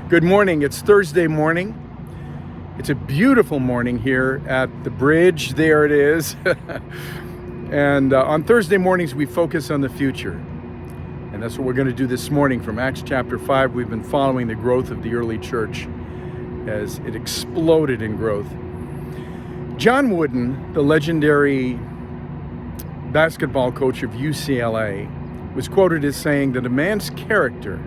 Good morning. It's Thursday morning. It's a beautiful morning here at the bridge. There it is. And on Thursday mornings, we focus on the future. And that's what we're going to do this morning from Acts chapter 5. We've been following the growth of the early church as it exploded in growth. John Wooden, the legendary basketball coach of UCLA, was quoted as saying that a man's character,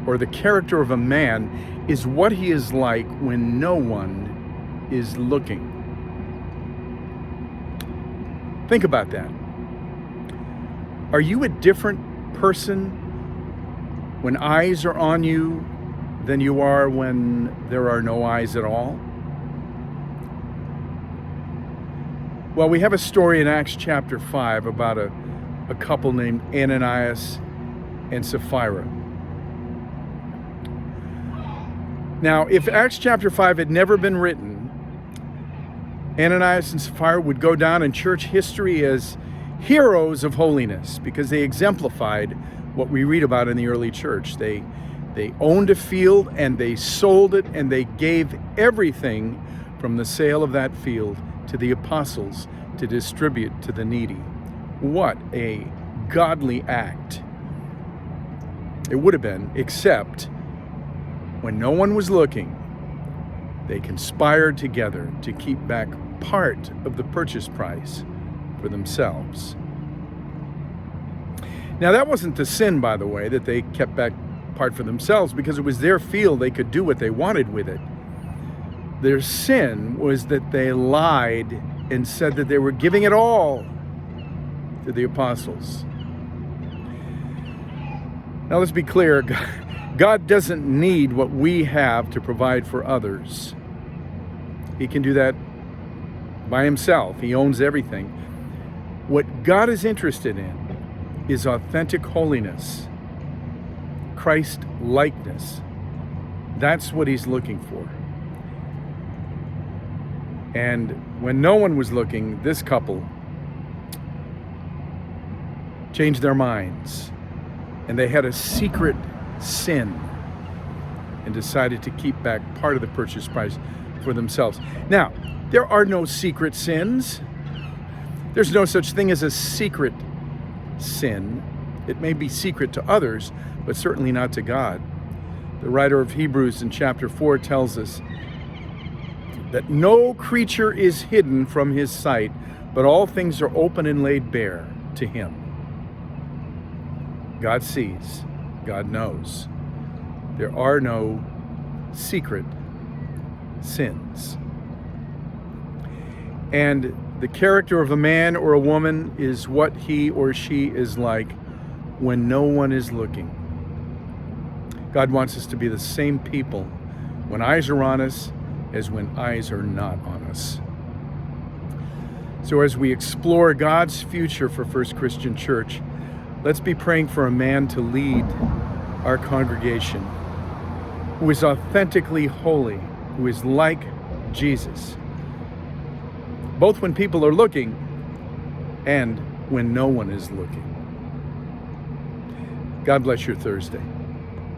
or the character of a man, is what he is like when no one is looking. Think about that. Are you a different person when eyes are on you than you are when there are no eyes at all? Well, we have a story in Acts chapter 5 about a couple named Ananias and Sapphira. Now, if Acts chapter 5 had never been written, Ananias and Sapphira would go down in church history as heroes of holiness because they exemplified what we read about in the early church. They owned a field and they sold it, and they gave everything from the sale of that field to the apostles to distribute to the needy. What a godly act it would have been, except when no one was looking, they conspired together to keep back part of the purchase price for themselves. Now, that wasn't the sin, by the way, that they kept back part for themselves, because it was their field. They could do what they wanted with it. Their sin was that they lied and said that they were giving it all to the apostles. Now, let's be clear. God doesn't need what we have to provide for others. He can do that by himself. He owns everything. What God is interested in is authentic holiness, Christ-likeness. That's what he's looking for. And when no one was looking, this couple changed their minds, and they had a secret sin and decided to keep back part of the purchase price for themselves. Now, there are no secret sins. There's no such thing as a secret sin. It may be secret to others, but certainly not to God. The writer of Hebrews in chapter 4 tells us that no creature is hidden from his sight, but all things are open and laid bare to him. God sees. God knows. There are no secret sins. And the character of a man or a woman is what he or she is like when no one is looking. God wants us to be the same people when eyes are on us as when eyes are not on us. So as we explore God's future for First Christian Church, let's be praying for a man to lead our congregation who is authentically holy, who is like Jesus, both when people are looking and when no one is looking. God bless your Thursday.